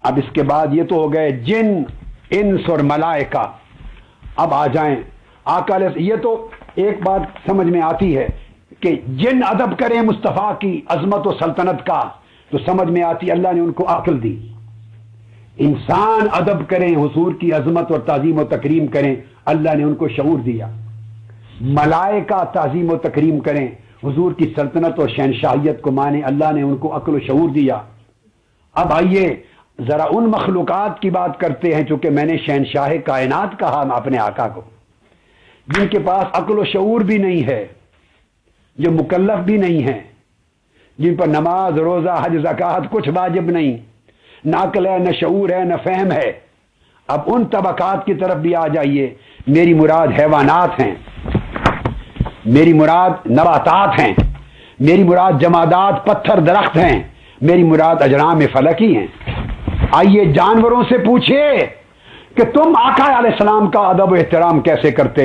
اب اس کے بعد یہ تو ہو گئے جن، انس اور ملائکہ. اب آ جائیں آقا علیہ. یہ تو ایک بات سمجھ میں آتی ہے کہ جن ادب کریں مصطفیٰ کی عظمت و سلطنت کا تو سمجھ میں آتی اللہ نے ان کو عقل دی. انسان ادب کریں حضور کی عظمت اور تعظیم و تکریم کریں اللہ نے ان کو شعور دیا. ملائکہ تعظیم و تکریم کریں حضور کی سلطنت اور شہنشاہیت کو مانیں اللہ نے ان کو عقل و شعور دیا. اب آئیے ذرا ان مخلوقات کی بات کرتے ہیں چونکہ میں نے شہنشاہ کائنات کہا اپنے آقا کو، جن کے پاس عقل و شعور بھی نہیں ہے، جو مکلف بھی نہیں ہیں، جن پر نماز روزہ حج زکوٰۃ کچھ واجب نہیں، نہ عقل ہے نہ شعور ہے نہ فہم ہے. اب ان طبقات کی طرف بھی آ جائیے. میری مراد حیوانات ہیں، میری مراد نباتات ہیں، میری مراد جمادات پتھر درخت ہیں، میری مراد اجرام فلکی ہیں. آئیے جانوروں سے پوچھئے کہ تم آقا علیہ السلام کا ادب و احترام کیسے کرتے.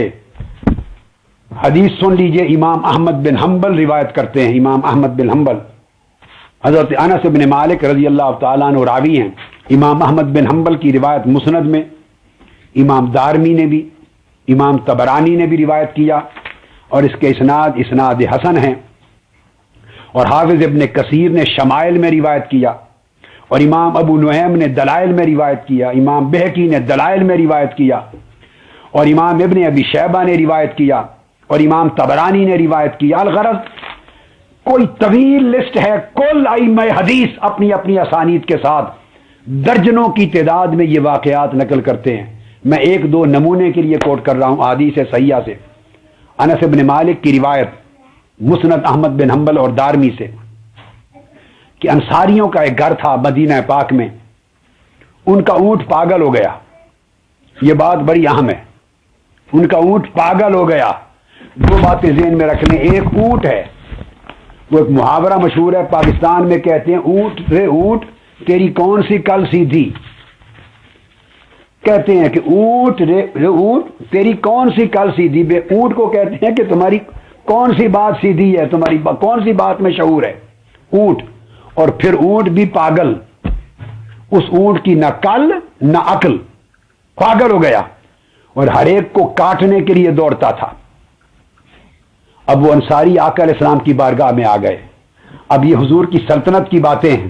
حدیث سن لیجئے. امام احمد بن حنبل روایت کرتے ہیں. امام احمد بن حنبل حضرت انس بن مالک رضی اللہ تعالیٰ عنہ راوی ہیں. امام احمد بن حنبل کی روایت مسند میں، امام دارمی نے بھی، امام طبرانی نے بھی روایت کیا اور اس کے اسناد حسن ہیں. اور حافظ ابن کثیر نے شمائل میں روایت کیا اور امام ابو نعیم نے دلائل میں روایت کیا، امام بہقی نے دلائل میں روایت کیا اور امام ابن ابی شیبہ نے روایت کیا اور امام طبرانی نے روایت کیا. الغرض کوئی طویل لسٹ ہے. کل ائمہ حدیث اپنی اپنی اسانید کے ساتھ درجنوں کی تعداد میں یہ واقعات نقل کرتے ہیں. میں ایک دو نمونے کے لیے کوٹ کر رہا ہوں احادیث صحیحہ سے. انس بن مالک کی روایت مسند احمد بن حنبل اور دارمی سے کہ انصاریوں کا ایک گھر تھا مدینہ پاک میں، ان کا اونٹ پاگل ہو گیا. یہ بات بڑی اہم ہے. ان کا اونٹ پاگل ہو گیا. دو باتیں ذہن میں رکھ لیں. ایک اونٹ ہے، وہ ایک محاورہ مشہور ہے پاکستان میں، کہتے ہیں اونٹ رے اونٹ تیری کون سی کل سیدھی. کہتے ہیں کہ اونٹ رے اونٹ تیری کون سی کل سیدھی. بے اونٹ کو کہتے ہیں کہ تمہاری کون سی بات سیدھی ہے، تمہاری کون سی بات میں شعور ہے. اونٹ. اور پھر اونٹ بھی پاگل. اس اونٹ کی نہ کل نہ عقل، پاگل ہو گیا اور ہر ایک کو کاٹنے کے لیے دوڑتا تھا. اب وہ انصاری آقا علیہ السلام کی بارگاہ میں آ گئے. اب یہ حضور کی سلطنت کی باتیں ہیں.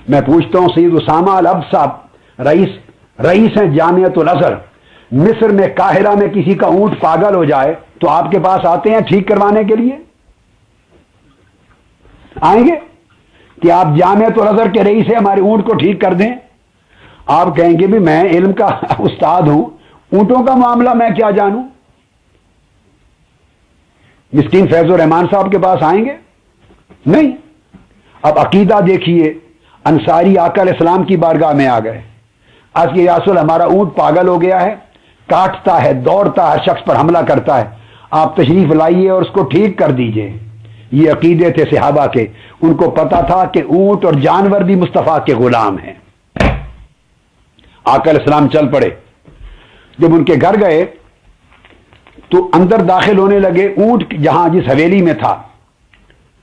میں پوچھتا ہوں سید اسامہ العبد صاحب رئیس ہیں جامعۃ الازہر، مصر میں قاہرہ میں کسی کا اونٹ پاگل ہو جائے تو آپ کے پاس آتے ہیں ٹھیک کروانے کے لیے؟ آئیں گے کہ آپ جامعۃ الازہر کے رئیس ہیں ہمارے اونٹ کو ٹھیک کر دیں؟ آپ کہیں گے بھی میں علم کا استاد ہوں، اونٹوں کا معاملہ میں کیا جانوں. مسکین فیض الرحمان صاحب کے پاس آئیں گے؟ نہیں. اب عقیدہ دیکھیے. انصاری آقا علیہ السلام کی بارگاہ میں آ گئے. آج کی یاسل ہمارا اونٹ پاگل ہو گیا ہے، کاٹتا ہے، دوڑتا ہے، ہر شخص پر حملہ کرتا ہے، آپ تشریف لائیے اور اس کو ٹھیک کر دیجئے. یہ عقیدے تھے صحابہ کے. ان کو پتا تھا کہ اونٹ اور جانور بھی مصطفیٰ کے غلام ہیں. آقا علیہ السلام چل پڑے. جب ان کے گھر گئے تو اندر داخل ہونے لگے. اونٹ جہاں جس حویلی میں تھا،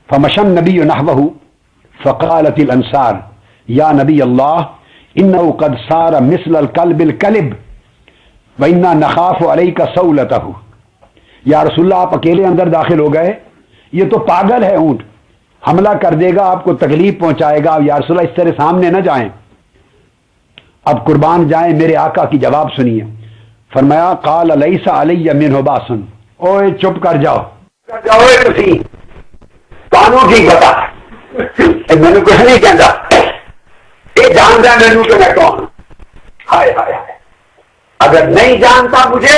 فمشن نبی نحوہ فقالت الانصار یا نبی اللہ انه قد صار مثل الكلب الكلب وانا نخاف عليك سولته. یا رسول اللہ آپ اکیلے اندر داخل ہو گئے، یہ تو پاگل ہے اونٹ، حملہ کر دے گا، آپ کو تکلیف پہنچائے گا. یا رسول اللہ اس طرح سامنے نہ جائیں. اب قربان جائیں میرے آقا کی جواب سنیے. فرمایا قال لیس علی منہ باس. اوے چپ کر جاؤ، کانوں کی بتا مینو کچھ نہیں کہتا، یہ جانتا مینو کہ میں کون. ہائے ہائے ہائے، اگر نہیں جانتا مجھے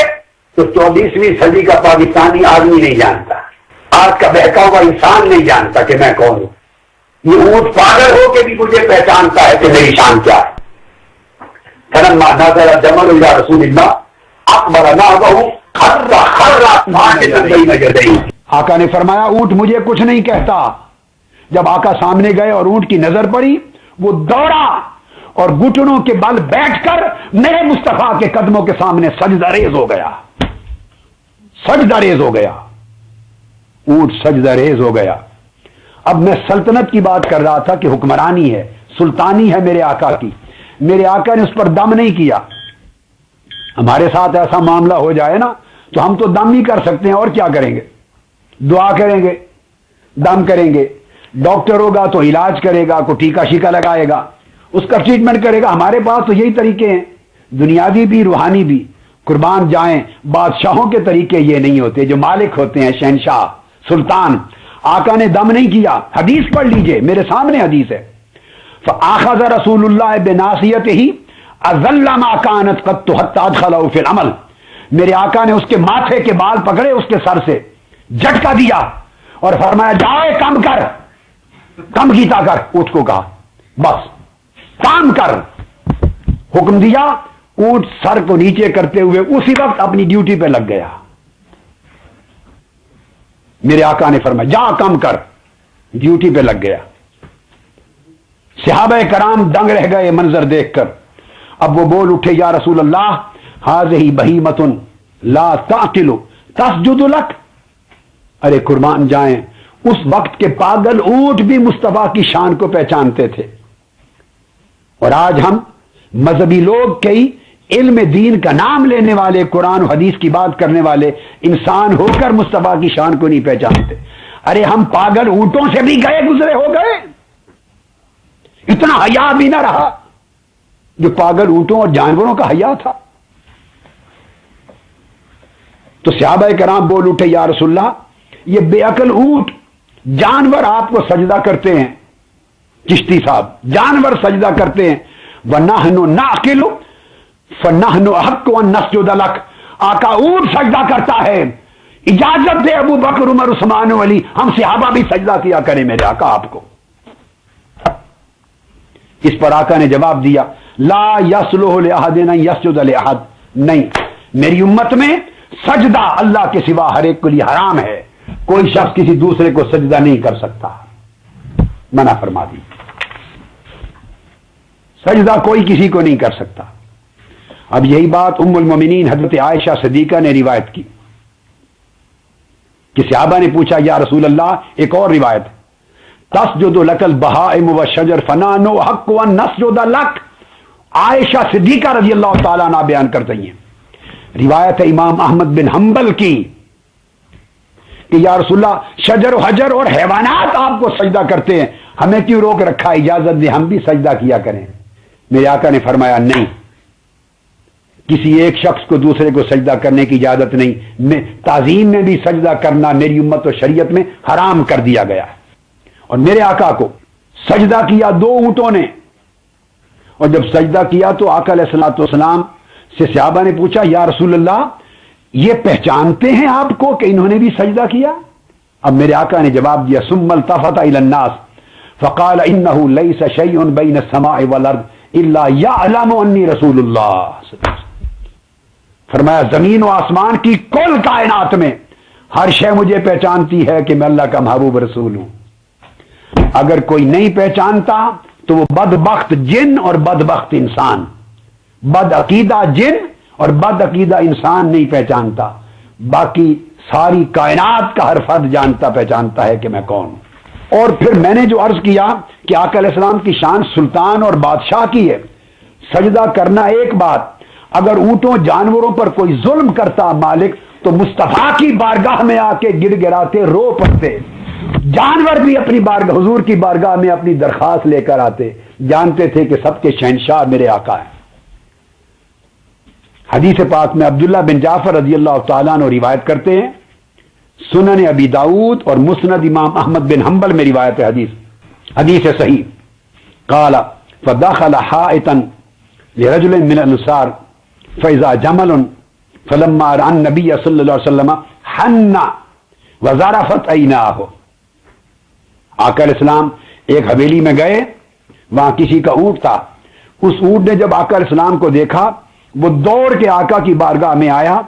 تو 24ویں صدی کا پاکستانی آدمی نہیں جانتا، آج کا بہکا ہوا انسان نہیں جانتا کہ میں کون ہوں. یہ اونٹ پاگل ہو کے بھی مجھے پہچانتا ہے کہ میری شان کیا ہے. فلما نظر جمل الى رسول اللہ اکبر ناظہ خر خر بین یدیہ. آقا نے فرمایا اونٹ مجھے کچھ نہیں کہتا. جب آقا سامنے گئے اور اونٹ کی نظر پڑی، وہ دوڑا اور گھٹنوں کے بل بیٹھ کر میرے مصطفیٰ کے قدموں کے سامنے سجدہ ریز ہو گیا. سجدہ ریز ہو گیا. اونٹ سجدہ ریز ہو گیا. اب میں سلطنت کی بات کر رہا تھا کہ حکمرانی ہے، سلطانی ہے میرے آقا کی، میرے آقا نے اس پر دم نہیں کیا۔ ہمارے ساتھ ایسا معاملہ ہو جائے نا تو ہم تو دم ہی کر سکتے ہیں، اور کیا کریں گے؟ دعا کریں گے، دم کریں گے، ڈاکٹر ہوگا تو علاج کرے گا، کوئی ٹیکا شیکا لگائے گا، اس کا ٹریٹمنٹ کرے گا۔ ہمارے پاس تو یہی طریقے ہیں، دنیاوی بھی روحانی بھی۔ قربان جائیں، بادشاہوں کے طریقے یہ نہیں ہوتے، جو مالک ہوتے ہیں، شہنشاہ، سلطان۔ آقا نے دم نہیں کیا، حدیث پڑھ لیجئے، میرے سامنے حدیث ہے۔ فآخذ رسول اللہ بناصیتہ اذل ما كانت قد حتى ادخله في العمل، میرے آقا نے اس کے ماتھے کے بال پکڑے، اس کے سر سے جھٹکا دیا اور فرمایا جائے کم کر، کم کیتا کر۔ اونٹ کو کہا بس کام کر، حکم دیا۔ اونٹ سر کو نیچے کرتے ہوئے اسی وقت اپنی ڈیوٹی پہ لگ گیا۔ میرے آقا نے فرمایا جا کم کر، ڈیوٹی پہ لگ گیا۔ صحابہ کرام دنگ رہ گئے منظر دیکھ کر۔ اب وہ بول اٹھے یا رسول اللہ ھذہ بہیمۃ لا تعقل تسجد لک، ارے قربان جائیں، اس وقت کے پاگل اونٹ بھی مصطفیٰ کی شان کو پہچانتے تھے، اور آج ہم مذہبی لوگ کئی علم دین کا نام لینے والے، قرآن و حدیث کی بات کرنے والے انسان ہو کر مصطفیٰ کی شان کو نہیں پہچانتے۔ ارے ہم پاگل اونٹوں سے بھی گئے گزرے ہو گئے، اتنا حیا بھی نہ رہا جو پاگل اونٹوں اور جانوروں کا حیا تھا۔ تو صحابہ کرام بول اٹھے یا رسول اللہ یہ بے عقل اونٹ، جانور آپ کو سجدہ کرتے ہیں، چشتی صاحب جانور سجدہ کرتے ہیں، وَنَحْنُ نَعْقِلُ فَنَحْنُ أَحَقُّ أَن نَّسْجُدَ لَكَ، آقا اونٹ سجدہ کرتا ہے، اجازت دے ابو بکر عمر عثمان علی، ہم صحابہ بھی سجدہ کیا کریں میرے آقا آپ کو۔ اس پر آقا نے جواب دیا لا یصلح لأحد ان یسجد لأحد، نہیں، میری امت میں سجدہ اللہ کے سوا ہر ایک کے لیے حرام ہے، کوئی شخص کسی دوسرے کو سجدہ نہیں کر سکتا، منع فرما دی، سجدہ کوئی کسی کو نہیں کر سکتا۔ اب یہی بات ام المومنین حضرت عائشہ صدیقہ نے روایت کی کہ صحابہ نے پوچھا یا رسول اللہ، ایک اور روایت تسجد لک البہائم والشجر فنحن احق ان نسجد لک، عائشہ صدیقہ رضی اللہ تعالیٰ عنہ بیان کرتی ہیں، روایت ہے امام احمد بن حنبل کی کہ یا رسول اللہ شجر و حجر اور حیوانات آپ کو سجدہ کرتے ہیں، ہمیں کیوں روک رکھا، اجازت دے ہم بھی سجدہ کیا کریں۔ میرے آقا نے فرمایا نہیں، کسی ایک شخص کو دوسرے کو سجدہ کرنے کی اجازت نہیں، میں تعظیم میں بھی سجدہ کرنا میری امت و شریعت میں حرام کر دیا گیا ہے۔ اور میرے آقا کو سجدہ کیا دو اونٹوں نے، اور جب سجدہ کیا تو آقا علیہ الصلوۃ والسلام سے صحابہ نے پوچھا یا رسول اللہ یہ پہچانتے ہیں آپ کو کہ انہوں نے بھی سجدہ کیا؟ اب میرے آقا نے جواب دیا ثم التفت الى الناس فقال انه ليس شيء بين السماء والارض الا يعلم اني رسول اللہ، فرمایا زمین و آسمان کی کل کائنات میں ہر شے مجھے پہچانتی ہے کہ میں اللہ کا محبوب رسول ہوں، اگر کوئی نہیں پہچانتا تو وہ بدبخت جن اور بدبخت انسان، بد عقیدہ جن اور بد عقیدہ انسان نہیں پہچانتا، باقی ساری کائنات کا ہر فرد جانتا پہچانتا ہے کہ میں کون ہوں۔ اور پھر میں نے جو عرض کیا کہ آقا علیہ السلام کی شان سلطان اور بادشاہ کی ہے، سجدہ کرنا ایک بات، اگر اونٹوں جانوروں پر کوئی ظلم کرتا مالک تو مصطفیٰ کی بارگاہ میں آ کے گڑ گڑاتے رو پڑتے، جانور بھی اپنی بارگاہ حضور کی بارگاہ میں اپنی درخواست لے کر آتے، جانتے تھے کہ سب کے شہنشاہ میرے آقا ہیں۔ حدیث پاک میں عبداللہ بن جعفر رضی اللہ تعالیٰ عنہ روایت کرتے ہیں، سنن ابی داؤد اور مسند امام احمد بن حنبل میں روایت ہے، حدیث صحیح، قال فدخل حائطا لرجل من الانصار فاذا جمل فلما راى النبي صلی اللہ علیہ وسلم حن وظرفت عیناہ، آقا علیہ السلام ایک حویلی میں گئے، وہاں کسی کا اونٹ تھا، اس اونٹ نے جب آقا علیہ السلام کو دیکھا وہ دوڑ کے آقا کی بارگاہ میں آیا،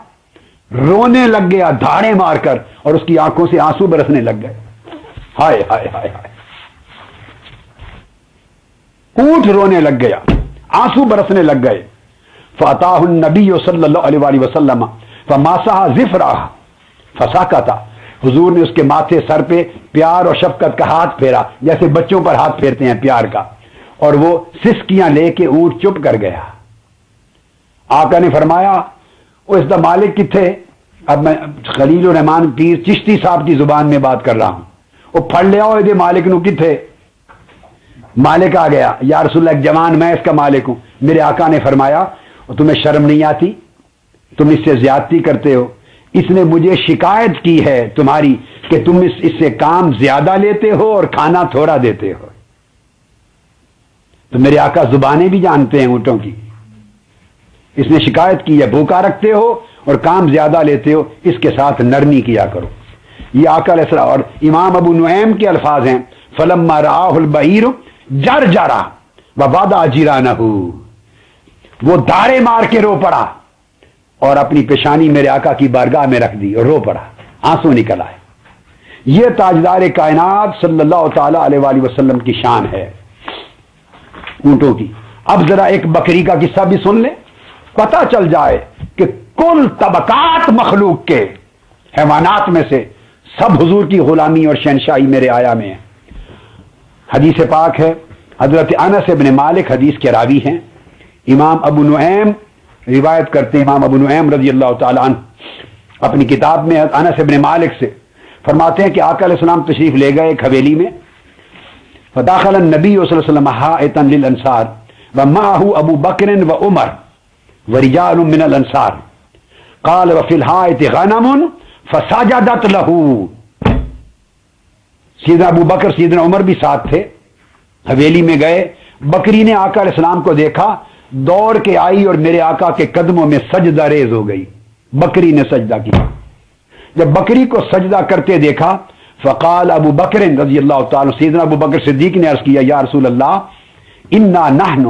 رونے لگ گیا دھاڑے مار کر، اور اس کی آنکھوں سے آنسو برسنے لگ گئے، ہائے ہائے ہائے ہائے، اونٹ رونے لگ گیا، آنسو برسنے لگ گئے۔ فاتاہ النبی صلی اللہ علیہ وآلہ وسلم فماسح ظفرہ فسکت، حضور نے اس کے ماتھے سر پہ پیار اور شفقت کا ہاتھ پھیرا، جیسے بچوں پر ہاتھ پھیرتے ہیں پیار کا، اور وہ سسکیاں لے کے اونٹ چپ کر گیا. آقا نے فرمایا وہ اس دا مالک کتھے؟ اب میں خلیل الرحمان پیر چشتی صاحب کی زبان میں بات کر رہا ہوں. وہ پھڑ لیا ہو دے مالک نو کتھے؟ مالک آ گیا. یا رسول اللہ ایک جوان میں اس کا مالک ہوں. میرے آقا نے فرمایا تمہیں شرم نہیں آتی؟ تم اس سے زیادتی کرتے ہو. اس نے مجھے شکایت کی ہے تمہاری کہ تم اس سے کام زیادہ لیتے ہو اور کھانا تھوڑا دیتے ہو. تو میرے آقا زبانیں بھی جانتے ہیں اونٹوں کی. اس نے شکایت کی ہے بھوکا رکھتے ہو اور کام زیادہ لیتے ہو، اس کے ساتھ نرمی کیا کرو. یہ آقا علیہ السلام. اور امام ابو نعیم کے الفاظ ہیں فلما رآہ البعیر جرجرا ووضع جرانہ، وہ دھارے مار کے رو پڑا اور اپنی پیشانی میرے آقا کی بارگاہ میں رکھ دی اور رو پڑا، آنسو نکل آئے. یہ تاجدار کائنات صلی اللہ تعالی علیہ وآلہ وسلم کی شان ہے اونٹوں کی. اب ذرا ایک بکری کا قصہ بھی سن لیں، پتہ چل جائے کہ کل طبقات مخلوق کے حیوانات میں سے سب حضور کی غلامی اور شہنشاہی میرے آیا میں ہے. حدیث پاک ہے، حضرت انس ابن مالک حدیث کے راوی ہیں. امام ابو نعیم روایت کرتے ہیں، امام ابو نعیم رضی اللہ تعالی عنہ اپنی کتاب میں انس ابن مالک سے فرماتے ہیں کہ آقا علیہ السلام تشریف لے گئے ایک حویلی میں. فداخل النبی صلی اللہ علیہ وسلم حائطا للانصار ومعه ابو بکر وعمر ورجال من الانصار قال وفي الحائط غنم فسجدت له. سیدنا ابو بکر سیدنا عمر بھی ساتھ تھے. حویلی میں گئے، بکری نے آقا علیہ السلام کو دیکھا، دوڑ کے آئی اور میرے آقا کے قدموں میں سجدہ ریز ہو گئی. بکری نے سجدہ کیا. جب بکری کو سجدہ کرتے دیکھا فقال ابو بکر رضی اللہ تعالی، سیدنا ابو بکر صدیق نے عرض کیا یا رسول اللہ انا نحن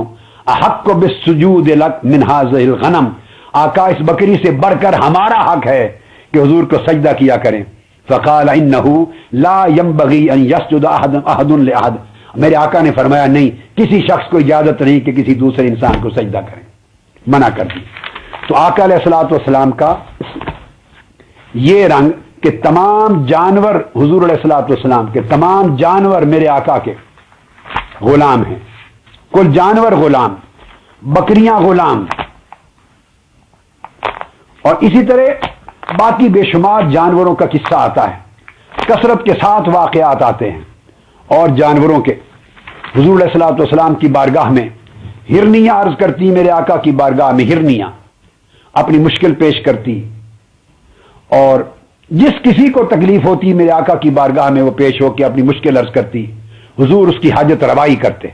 احق بالسجود لک من هذه الغنم، آقا اس بکری سے بڑھ کر ہمارا حق ہے کہ حضور کو سجدہ کیا کریں. فقال انه لا ينبغي ان يسجد احد لاحد، میرے آقا نے فرمایا نہیں، کسی شخص کو اجازت نہیں کہ کسی دوسرے انسان کو سجدہ کریں، منع کر دی. تو آقا علیہ الصلوۃ والسلام کا یہ رنگ کہ تمام جانور حضور علیہ الصلوۃ والسلام کے تمام جانور میرے آقا کے غلام ہیں. کل جانور غلام، بکریاں غلام، اور اسی طرح باقی بے شمار جانوروں کا قصہ آتا ہے، کثرت کے ساتھ واقعات آتے ہیں. اور جانوروں کے حضور علیہ الصلوۃ والسلام کی بارگاہ میں ہرنیاں عرض کرتی، میرے آقا کی بارگاہ میں ہرنیاں اپنی مشکل پیش کرتی، اور جس کسی کو تکلیف ہوتی میرے آقا کی بارگاہ میں وہ پیش ہو کے اپنی مشکل عرض کرتی، حضور اس کی حاجت روائی کرتے.